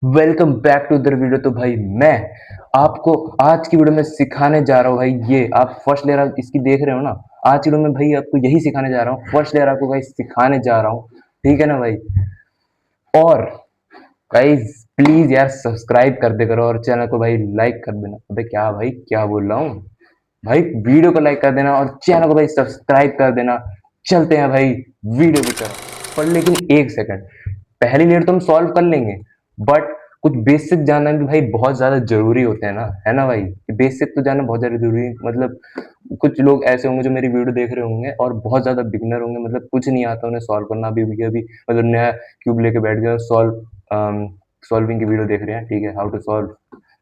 Welcome back to the video. तो भाई मैं आपको आज की वीडियो में सिखाने जा रहा हूँ भाई, ये आप फर्स्ट लेयर इसकी देख रहे हो ना। आज की वीडियो में भाई आपको यही सिखाने जा रहा हूँ, फर्स्ट लेयर आपको भाई सिखाने जा रहा हूँ। ठीक है ना भाई। और गाइस प्लीज यार सब्सक्राइब कर दे करो और चैनल को भाई लाइक कर देना। अबे क्या भाई क्या बोल रहा हूँ। भाई वीडियो को लाइक कर देना और चैनल को भाई सब्सक्राइब कर देना। चलते हैं भाई वीडियो की तरफ। पर लेकिन एक सेकंड, पहली लेयर तो हम सॉल्व कर लेंगे, बट कुछ बेसिक जानना भी भाई बहुत ज्यादा जरूरी होते हैं ना, है ना भाई। बेसिक तो जानना बहुत ज्यादा जरूरी है। मतलब कुछ लोग ऐसे होंगे जो मेरी वीडियो देख रहे होंगे और बहुत ज्यादा बिगनर होंगे, मतलब कुछ नहीं आता उन्हें सॉल्व करना। अभी मतलब नया क्यूब लेके बैठ गया, सॉल्विंग की वीडियो देख रहे हैं। ठीक है, how to solve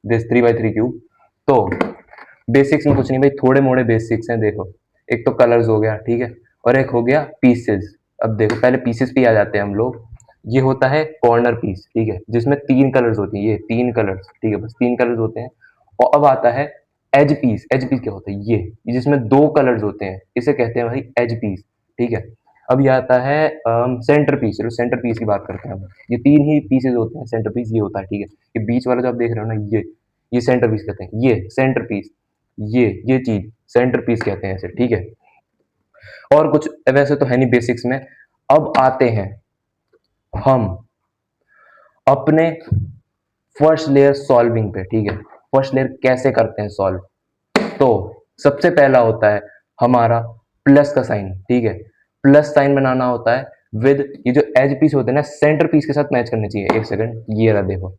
this 3x3 cube. तो बेसिक्स में कुछ नहीं भाई, थोड़े मोड़े बेसिक्स हैं। देखो, एक तो कलर्स हो गया, ठीक है, और एक हो गया पीसेस। अब देखो पहले पीसेस पे आ जाते हैं हम लोग। ये होता है कॉर्नर पीस, ठीक है, जिसमें तीन कलर्स होती हैं, ये तीन कलर्स, ठीक है, बस तीन कलर्स होते हैं। और अब आता है एज पीस। एज पीस क्या होता है? ये जिसमें दो कलर्स होते हैं, इसे कहते हैं भाई एज पीस। ठीक है। अब ये आता है सेंटर पीस। चलो सेंटर पीस की बात करते हैं हम। ये तीन ही पीसेस होते हैं, सेंटर पीस ये होता है, ठीक है। ये बीच वाला जो आप देख रहे हो ना, ये सेंटर पीस कहते हैं, ये सेंटर पीस। ये चीज सेंटर पीस कहते हैं इसे, ठीक है। और कुछ वैसे तो है नहीं बेसिक्स में। अब आते हैं हम अपने फर्स्ट लेयर सॉल्विंग पे, ठीक है। फर्स्ट लेयर कैसे करते हैं सॉल्व? तो सबसे पहला होता है हमारा प्लस का साइन, ठीक है। प्लस साइन बनाना होता है विद ये जो एज पीस होते हैं ना, सेंटर पीस के साथ मैच करने चाहिए। एक सेकंड, ये रहा देखो,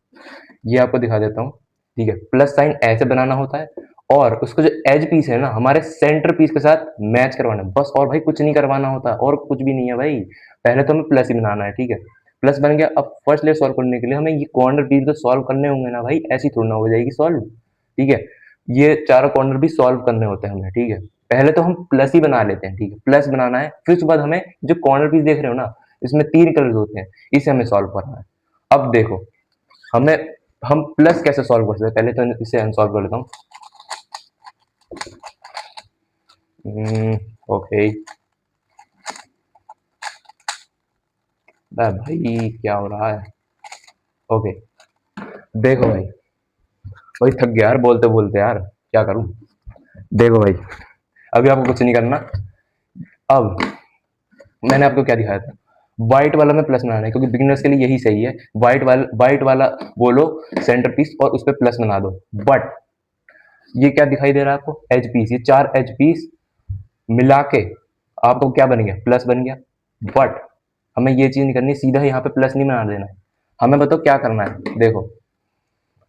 ये आपको दिखा देता हूँ। ठीक है, प्लस साइन ऐसे बनाना होता है और उसको जो एज पीस है ना, हमारे सेंटर पीस के साथ मैच करवाना है बस। और भाई कुछ नहीं करवाना होता, और कुछ भी नहीं है भाई। पहले तो हमें प्लस ही बनाना है, ठीक है। प्लस बन गया। अब फर्स्ट लेयर सॉल्व करने के लिए हमें ये कॉर्नर पीस तो सॉल्व करने होंगे ना भाई, ऐसी थोड़ी ना हो जाएगी सॉल्व। ठीक है, ये चारों कॉर्नर भी सॉल्व करने होते हैं हमें, ठीक है। पहले तो हम प्लस ही बना लेते हैं, ठीक है, प्लस बनाना है। फिर उसके बाद हमें जो कॉर्नर पीस देख रहे हो ना, इसमें तीन कलर्स होते हैं, इसे हमें सॉल्व करना है। अब देखो, हमें हम प्लस कैसे सॉल्व कर सकते हैं? पहले तो इसे अनसॉल्व कर लेता हूँ। ओके। भाई क्या हो रहा है? ओके, देखो भाई, भाई थक गया यार बोलते बोलते यार, क्या करूं। देखो भाई, अभी आपको कुछ नहीं करना। अब मैंने आपको क्या दिखाया था? व्हाइट वाला में प्लस बनाना है, क्योंकि बिगिनर्स के लिए यही सही है। व्हाइट वाला बोलो सेंटर पीस और उस पर प्लस बना दो। बट ये क्या दिखाई दे रहा है आपको? H piece. ये चार एच पीस मिला के आपको क्या बन गया? प्लस बन गया। बट हमें ये चीज नहीं करनी, सीधा यहाँ पे प्लस नहीं बना देना है। हमें बताओ क्या करना है। देखो,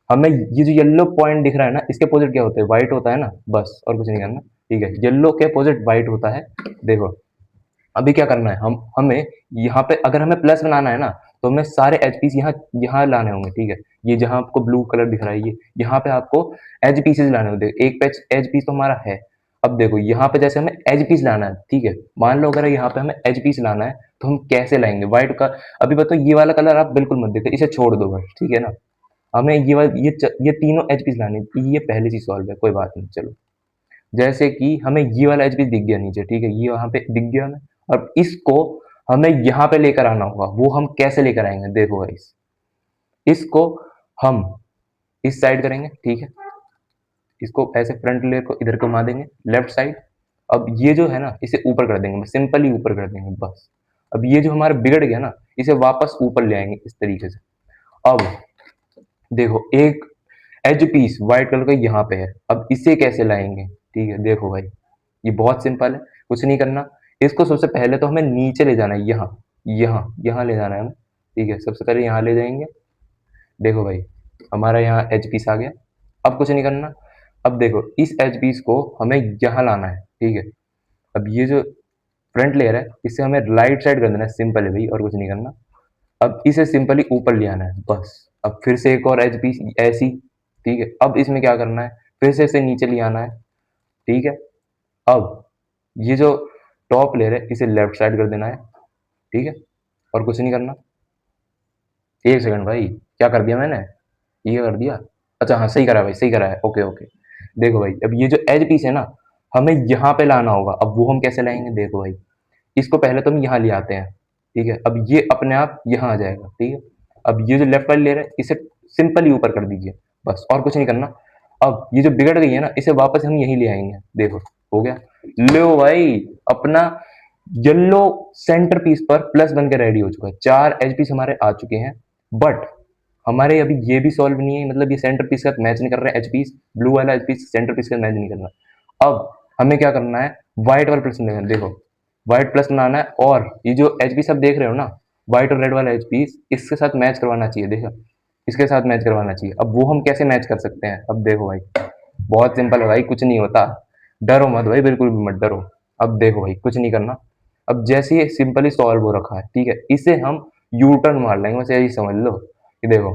हमें ये जो येलो पॉइंट दिख रहा है ना, इसके अपोजिट क्या होता है? व्हाइट होता है ना, बस और कुछ नहीं करना। ठीक है, येलो के अपोजिट व्हाइट होता है। देखो, अभी क्या करना है, हमें यहाँ पे अगर हमें प्लस बनाना है ना, तो हमें सारे एच पीस यहाँ यहाँ लाने होंगे, ठीक है। ये जहाँ आपको ब्लू कलर दिख रहा है, ये यहाँ पे आपको एच पीसेस लाने होंगे। एक पे एच पीस तो हमारा है। अब देखो यहाँ पे जैसे हमें एच पीस लाना है, ठीक है। मान लो अगर यहाँ पे हमें एच पीस लाना है, तो हम कैसे लाएंगे व्हाइट का? अभी बताओ, ये वाला कलर आप बिल्कुल मत देखो, इसे छोड़ दो बस, ठीक है ना। हमें ये तीनों एच पीस लाने, ये पहले चीज सॉल्व है, कोई बात नहीं। चलो, जैसे कि हमें ये वाला एच पीस दिख गया नीचे, ठीक है, ये वहां पे दिख गया हमें। और इसको हमें यहाँ पे लेकर आना होगा। वो हम कैसे लेकर आएंगे? देखो गाइस, इसको हम इस साइड करेंगे, ठीक है। इसको ऐसे फ्रंट लेयर को इधर घुमा देंगे लेफ्ट साइड। अब ये जो है ना, इसे ऊपर कर देंगे, सिंपल ही ऊपर कर देंगे बस। अब ये जो हमारा बिगड़ गया ना, इसे वापस ऊपर ले आएंगे इस तरीके से। अब देखो, एक एज पीस व्हाइट कलर का यहाँ पे है, अब इसे कैसे लाएंगे? ठीक है, देखो भाई, ये बहुत सिंपल है, कुछ नहीं करना। इसको सबसे पहले तो हमें नीचे ले जाना है, यहाँ यहाँ यहाँ ले जाना है हमें। ठीक है, सबसे पहले यहाँ ले जाएंगे। देखो भाई, हमारा यहाँ एच पीस आ गया। अब कुछ नहीं करना। अब देखो, इस एच पीस को हमें यहाँ लाना है, ठीक है। अब ये जो फ्रंट लेयर है, इसे हमें राइट साइड कर देना है, सिंपल है भाई, और कुछ नहीं करना। अब इसे सिंपली ऊपर ले आना है बस। अब फिर से एक और एच पीस ऐसी, ठीक है। अब इसमें क्या करना है? फिर से इसे नीचे ले आना है, ठीक है। अब ये जो टॉप लेयर है, इसे लेफ्ट साइड कर देना है, ठीक है, और कुछ नहीं करना। एक सेकंड भाई, क्या कर दिया मैंने? ये कर दिया? अच्छा हाँ, सही करा भाई, सही करा है। Okay okay. देखो भाई, अब ये जो एज पीस है ना, हमें यहाँ पे लाना होगा। अब वो हम कैसे लाएंगे? देखो भाई, इसको पहले तो हम यहाँ ले आते हैं, ठीक है। अब ये अपने आप यहाँ आ जाएगा, ठीक है। अब ये जो लेफ्ट वाली लेयर है, इसे सिंपली ऊपर कर दीजिए, बस और कुछ नहीं करना। अब ये जो बिगड़ गई है ना, इसे वापस हम यहीं ले आएंगे। देखो हो गया। लो भाई, अपना येलो सेंटर पीस पर प्लस बन के रेडी हो चुका है। 4 एच पीस हमारे आ चुके हैं, बट हमारे अभी ये भी सॉल्व नहीं है, मतलब ये सेंटर पीस का मैच नहीं कर रहा है। एच पीस ब्लू वाला एच पीस सेंटर पीस का मैच नहीं कर रहा। अब हमें क्या करना है, व्हाइट वाला प्लस लेना है। देखो व्हाइट प्लस बनाना है, और ये जो एच पीस आप देख रहे हो ना, व्हाइट और रेड वाला एच पीस, इसके साथ मैच करवाना चाहिए। देखो इसके साथ मैच करवाना चाहिए। अब वो हम कैसे मैच कर सकते हैं, अब देखो भाई, बहुत सिंपल है भाई, कुछ नहीं होता। डरो मत भाई, बिल्कुल भी मत डरो। अब देखो भाई, कुछ नहीं करना। अब जैसे ये सिंपली सॉल्व हो रखा है, ठीक है, इसे हम यू टर्न मार लेंगे, बस यही समझ लो। कि देखो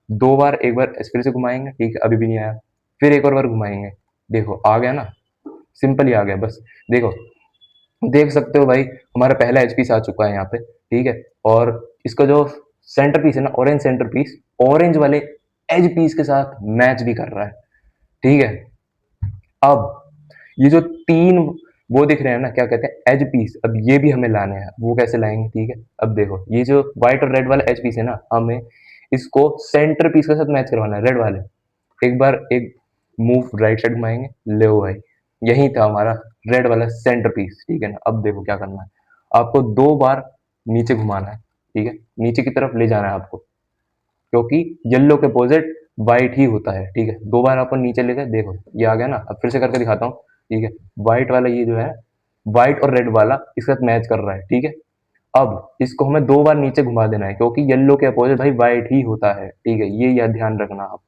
2 बार, एक बार फिर से घुमाएंगे, ठीक है, अभी भी नहीं आया, फिर एक और बार घुमाएंगे, देखो आ गया ना, सिंपल ही आ गया बस। देखो देख सकते हो भाई, हमारा पहला एच पीस आ चुका है यहाँ पे, ठीक है, और इसका जो सेंटर पीस है ना, ऑरेंज सेंटर पीस, ऑरेंज वाले एज पीस के साथ मैच भी कर रहा है, ठीक है। अब ये जो 3 वो दिख रहे हैं ना, क्या कहते हैं, एज पीस, अब ये भी हमें लाने हैं। वो कैसे लाएंगे, ठीक है। अब देखो ये जो व्हाइट और रेड वाला एज पीस है ना, हमें इसको सेंटर पीस के साथ मैच करवाना है, रेड वाले। एक बार एक मूव राइट साइड घुमाएंगे, ले भाई, यही था हमारा रेड वाला सेंटर पीस, ठीक है ना। अब देखो क्या करना है, आपको 2 बार नीचे घुमाना है, ठीक है, नीचे की तरफ ले जाना है आपको, क्योंकि येलो के अपोजिट व्हाइट ही होता है, ठीक है। 2 बार अपन नीचे ले गए, देखो ये आ गया ना। अब फिर से करके दिखाता हूँ, ठीक है। व्हाइट वाला ये जो है, व्हाइट और रेड वाला इसके साथ मैच कर रहा है, ठीक है। अब इसको हमें 2 बार नीचे घुमा देना है, क्योंकि येलो के अपोजिट भाई व्हाइट ही होता है, ठीक है, ये याद ध्यान रखना आप।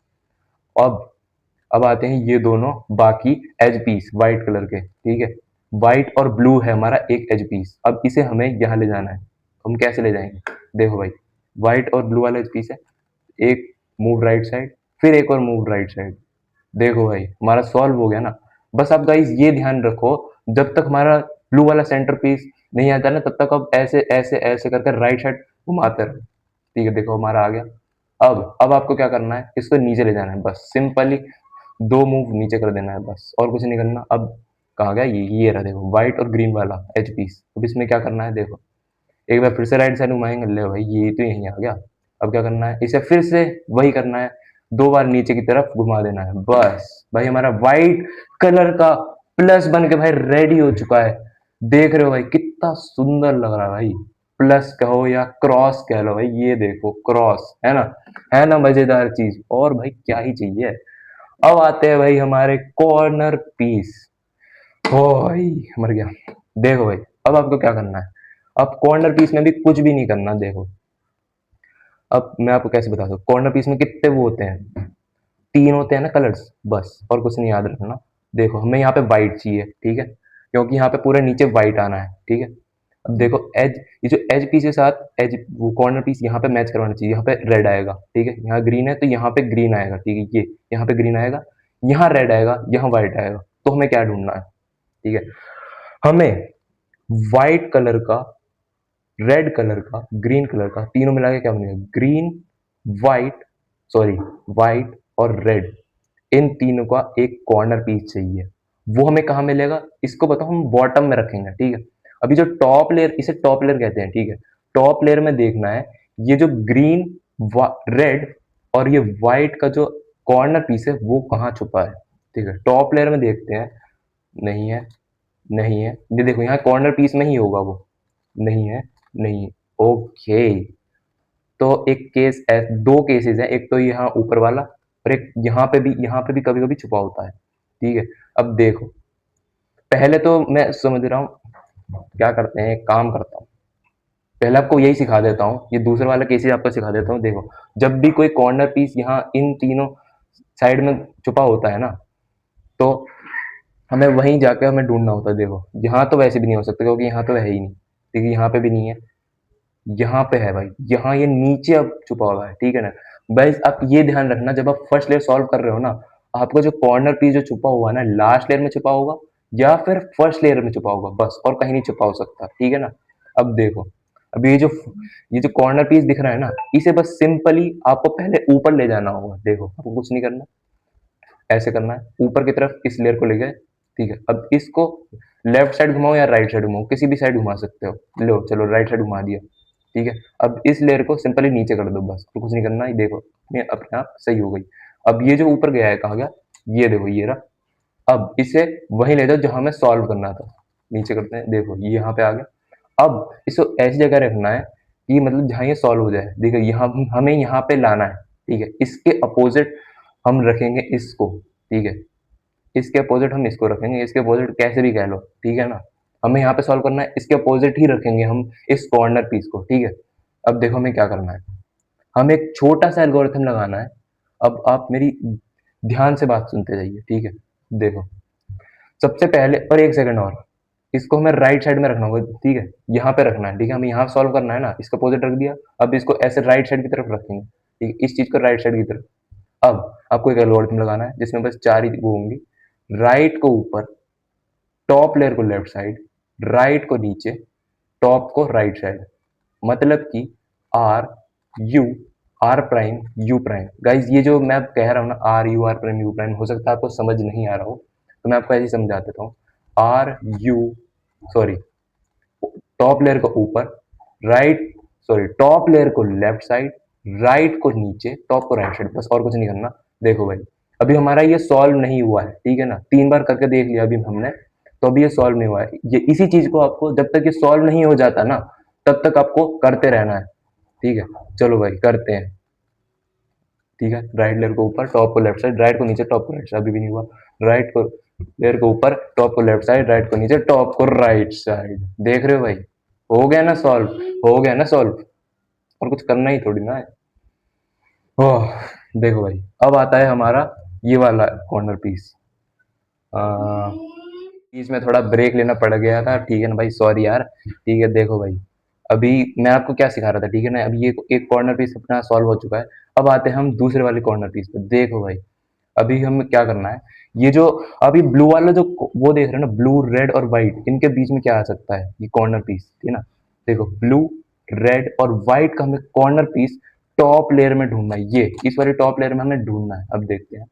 अब अब आते हैं ये दोनों बाकी एज पीस व्हाइट कलर के, ठीक है। व्हाइट और ब्लू है हमारा एक एज पीस, अब इसे हमें यहाँ ले जाना है। हम कैसे ले जाएंगे, देखो भाई, व्हाइट और ब्लू वाला एज पीस है, एक मूव राइट साइड, फिर एक और मूव राइट साइड। देखो भाई हमारा सॉल्व हो गया ना। बस आप गाइस ये ध्यान रखो, जब तक हमारा ब्लू वाला सेंटर पीस नहीं आता ना, तब तक आप ऐसे ऐसे ऐसे करके राइट साइड घुमाते रहो, ठीक है। देखो हमारा आ गया। अब आपको क्या करना है, इसको नीचे ले जाना है, बस सिंपली 2 मूव नीचे कर देना है, बस और कुछ नहीं करना। अब कहाँ गया ये रहा, देखो व्हाइट और ग्रीन वाला एच पीस। अब इसमें क्या करना है, देखो एक बार फिर से राइट साइड घुमाएंगे, ले भाई ये तो यहीं आ गया। अब क्या करना है, इसे फिर से वही करना है, 2 बार नीचे की तरफ घुमा देना है, बस भाई हमारा व्हाइट कलर का प्लस बन के भाई रेडी हो चुका है। देख रहे हो भाई कितना सुंदर लग रहा है भाई, प्लस कहो या क्रॉस कह लो भाई, ये देखो क्रॉस है ना, है ना मजेदार चीज, और भाई क्या ही चाहिए। अब आते हैं भाई हमारे कॉर्नर पीस। ओ भाई मर गया। देखो भाई अब आपको क्या करना है, अब कॉर्नर पीस में भी कुछ भी नहीं करना। देखो अब मैं आपको कैसे बता दूं, कॉर्नर पीस में कितने वो होते हैं, 3 होते हैं ना कलर्स, बस और कुछ नहीं याद रखना। देखो हमें यहाँ पे व्हाइट चाहिए, ठीक है, क्योंकि यहाँ पे पूरे नीचे व्हाइट आना है, ठीक है। अब देखो एज, ये जो एज पीस के साथ एज वो कॉर्नर पीस यहाँ पे मैच करवाना चाहिए, यहाँ पे रेड आएगा, ठीक है, यहाँ ग्रीन है तो यहाँ पे ग्रीन आएगा, ठीक है, ये यहाँ पे ग्रीन आएगा, यहाँ रेड आएगा, यहाँ व्हाइट आएगा। तो हमें क्या ढूंढना है, ठीक है, हमें व्हाइट कलर का, रेड कलर का, ग्रीन कलर का, तीनों मिला के क्या बनेगा, ग्रीन, व्हाइट, सॉरी व्हाइट और रेड, इन तीनों का एक कॉर्नर पीस चाहिए। वो हमें कहाँ मिलेगा, इसको बताओ, हम बॉटम में रखेंगे, ठीक है। अभी जो टॉप लेयर, इसे टॉप लेयर कहते हैं, ठीक है। टॉप लेयर में देखना है ये जो ग्रीन, रेड और ये व्हाइट का जो कॉर्नर पीस है वो कहाँ छुपा है, ठीक है। टॉप लेयर में देखते हैं, नहीं है, नहीं है, ये देखो यहाँ कॉर्नर पीस में ही होगा वो, नहीं है, नहीं, ओके। तो एक केस, 2 केसेस हैं, एक तो यहाँ ऊपर वाला, और एक यहाँ पे भी कभी कभी छुपा होता है, ठीक है। अब देखो पहले तो मैं समझ रहा हूँ, क्या करते हैं, एक काम करता हूँ, पहले आपको यही सिखा देता हूँ, ये दूसरे वाला केसेस आपको सिखा देता हूँ। देखो जब भी कोई कॉर्नर पीस यहाँ इन तीनों साइड में छुपा होता है ना, तो हमें वहीं जाके हमें ढूंढना होता है। देखो यहाँ तो वैसे भी नहीं हो सकता, क्योंकि यहाँ तो है ही नहीं, ठीक है, यहाँ पे भी नहीं है, यहाँ पे है भाई, यहाँ ये नीचे अब छुपा हुआ है, ठीक है ना। बस आप ये ध्यान रखना, जब आप फर्स्ट लेयर सॉल्व कर रहे हो ना, आपका जो कॉर्नर पीस जो छुपा हुआ है ना, लास्ट लेयर में छुपा होगा या फिर फर्स्ट लेयर में छुपा होगा, बस और कहीं नहीं छुपा हो सकता, ठीक है ना। अब देखो, अब ये जो कॉर्नर पीस दिख रहा है ना, इसे बस सिंपली आपको पहले ऊपर ले जाना होगा। देखो आपको कुछ नहीं करना, ऐसे करना है, ऊपर की तरफ इस लेयर को ले गए, ठीक है। अब इसको लेफ्ट साइड घुमाओ या राइट साइड घुमाओ, किसी भी साइड घुमा सकते हो, लो चलो राइट साइड घुमा दिया, ठीक है। अब इस लेयर को सिंपली नीचे कर दो बस, तो कुछ नहीं करना है। देखो ये अपने आप सही हो गई। अब ये जो ऊपर गया है कहाँ गया, ये देखो ये रहा। अब इसे वहीं ले जाओ जहां हमें सॉल्व करना था, नीचे करते हैं, देखो ये यहाँ पे आ गया। अब इसको ऐसी जगह रखना है कि मतलब जहाँ ये सॉल्व हो जाए। देखो यहाँ हमें यहाँ पे लाना है, ठीक है। इसके अपोजिट हम रखेंगे इसको, ठीक है। इसके अपोजिट हम इसको रखेंगे, इसके अपोजिट कैसे भी कह लो, ठीक है ना। हमें यहाँ पे सॉल्व करना है, इसके अपोजिट ही रखेंगे हम इस कॉर्नर पीस को, ठीक है। अब देखो हमें क्या करना है, हमें एक छोटा सा एल्गोरिथम लगाना है। अब आप मेरी ध्यान से बात सुनते जाइए, ठीक है। देखो सबसे पहले, और एक सेकंड और, इसको हमें राइट साइड में रखना होगा, ठीक है। यहाँ पे रखना है, ठीक है। हमें यहाँ सॉल्व करना है ना, इसका अपोजिट रख दिया। अब इसको ऐसे राइट साइड की तरफ रखेंगे, ठीक है, इस चीज को राइट साइड की तरफ। अब आपको एक एल्गोरिथम लगाना है जिसमें बस 4 ही वो होंगी। राइट को ऊपर, टॉप लेयर को लेफ्ट साइड, राइट को नीचे, टॉप को राइट साइड। मतलब कि R U, R prime U prime. Guys ये जो मैं कह रहा हूँ ना, R U, R prime U prime, हो सकता है आपको समझ नहीं आ रहा हो, तो मैं आपको ऐसे ही समझा देता हूँ। R U, sorry, top layer को ऊपर, राइट, सॉरी, टॉप लेयर को लेफ्ट साइड, राइट को नीचे, टॉप को राइट साइड, बस और कुछ नहीं करना। देखो भाई अभी हमारा ये सॉल्व नहीं हुआ है, ठीक है ना। 3 बार करके देख लिया अभी हमने, तो अभी ये सॉल्व नहीं हुआ है। ये इसी चीज को आपको जब तक ये सॉल्व नहीं हो जाता ना, तब तक आपको करते रहना है, ठीक है। चलो भाई करते हैं, ठीक है। राइट लेयर को ऊपर, टॉप को लेफ्ट साइड, राइट को नीचे, टॉप को राइट साइड, अभी भी नहीं हुआ। राइट को लेयर को ऊपर, टॉप को लेफ्ट साइड, राइट को नीचे, टॉप को राइट साइड। देख रहे हो भाई, हो गया ना सॉल्व, हो गया ना सॉल्व, और कुछ करना ही थोड़ी ना है। ओह, देखो भाई अब आता है हमारा ये वाला कॉर्नर पीस। बीच में थोड़ा ब्रेक लेना पड़ गया था, ठीक है ना भाई, सॉरी यार, ठीक है। देखो भाई अभी मैं आपको क्या सिखा रहा था, ठीक है ना। अभी ये एक कॉर्नर पीस अपना सॉल्व हो चुका है। अब आते हैं हम दूसरे वाले कॉर्नर पीस पे। देखो भाई अभी हमें क्या करना है, ये जो अभी ब्लू वाला जो वो देख रहे हैं ना, ब्लू रेड और व्हाइट, इनके बीच में क्या आ सकता है, ये कॉर्नर पीस, ठीक है ना। देखो ब्लू, रेड और व्हाइट का हमें कॉर्नर पीस टॉप लेयर में ढूंढना है। ये इस वाली टॉप लेयर में हमें ढूंढना है। अब देखते हैं,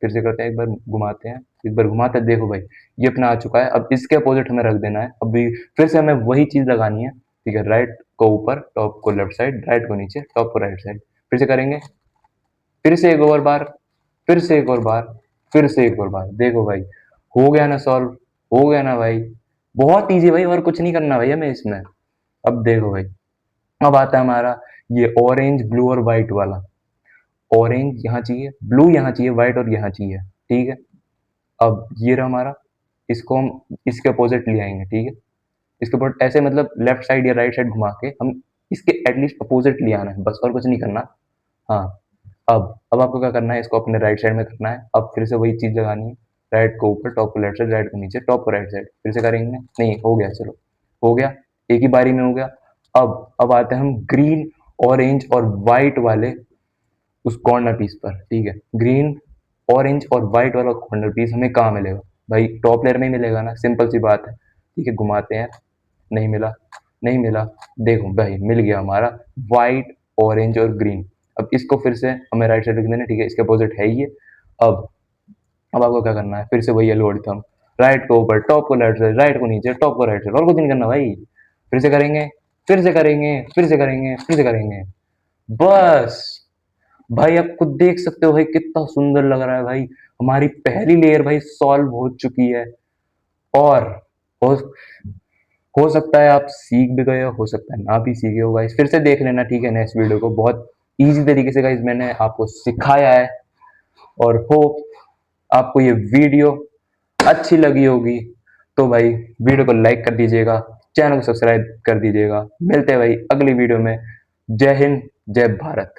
फिर से करते हैं, एक बार घुमाते हैं, एक बार घुमाते हैं। देखो भाई ये अपना आ चुका है। अब इसके अपोजिट हमें रख देना है। अभी फिर से हमें वही चीज लगानी है, ठीक है। राइट को ऊपर, टॉप को लेफ्ट साइड, राइट को नीचे, टॉप को राइट साइड। फिर से करेंगे, फिर से एक और बार, फिर से एक और बार, फिर से एक और बार। देखो भाई हो गया ना सॉल्व, हो गया ना भाई, बहुत इजी भाई, और कुछ नहीं करना भाई हमें इसमें। अब देखो भाई अब आता है हमारा ये ऑरेंज, ब्लू और व्हाइट वाला। ऑरेंज यहाँ चाहिए, ब्लू यहाँ चाहिए, व्हाइट और यहाँ चाहिए, ठीक है। अब ये रहा हमारा, इसको हम इसके अपोजिट ले आएंगे, ठीक है। इसके ऊपर ऐसे मतलब लेफ्ट साइड या राइट साइड घुमा के हम इसके एटलीस्ट अपोजिट ले आना है, बस और कुछ नहीं करना। हाँ, अब आपको क्या करना है, इसको अपने राइट साइड में करना है। अब फिर से वही चीज लगानी है, राइट को ऊपर, टॉप को लेफ्ट साइड, राइट को नीचे, टॉप को राइट साइड। फिर से करेंगे, नहीं हो गया, चलो हो गया, एक ही बारी में हो गया। अब आते हैं हम ग्रीन, ऑरेंज और व्हाइट वाले उस कॉर्नर पीस पर, ठीक है। ग्रीन, ऑरेंज और व्हाइट वाला कॉर्नर पीस हमें कहाँ मिलेगा भाई, टॉप लेयर में ही मिलेगा ना, सिंपल सी बात है, ठीक है। घुमाते हैं, नहीं मिला, नहीं मिला। देखो भाई मिल गया हमारा व्हाइट, ऑरेंज और ग्रीन। अब इसको फिर से हमें राइट साइड लिख देना, ठीक है, इसके अपोजिट है ये। अब अब आपको क्या करना है, फिर से वही एल्गोरिथम, राइट को ऊपर, टॉप को लेफ्ट साइड, राइट को नीचे, टॉप को राइट साइड, और कुछ नहीं करना भाई। फिर से करेंगे, फिर से करेंगे, फिर से करेंगे, फिर से करेंगे, बस। भाई आप खुद देख सकते हो भाई कितना सुंदर लग रहा है भाई, हमारी पहली लेयर भाई सॉल्व हो चुकी है। और हो हो सकता है आप सीख भी गए हो सकता है ना भी सीखे हो गाइस, फिर से देख लेना, ठीक है, नेक्स्ट वीडियो को। बहुत इजी तरीके से गाइस मैंने आपको सिखाया है, और होप आपको ये वीडियो अच्छी लगी होगी। तो भाई वीडियो को लाइक कर दीजिएगा, चैनल को सब्सक्राइब कर दीजिएगा। मिलते हैं भाई अगली वीडियो में। जय हिंद, जय भारत।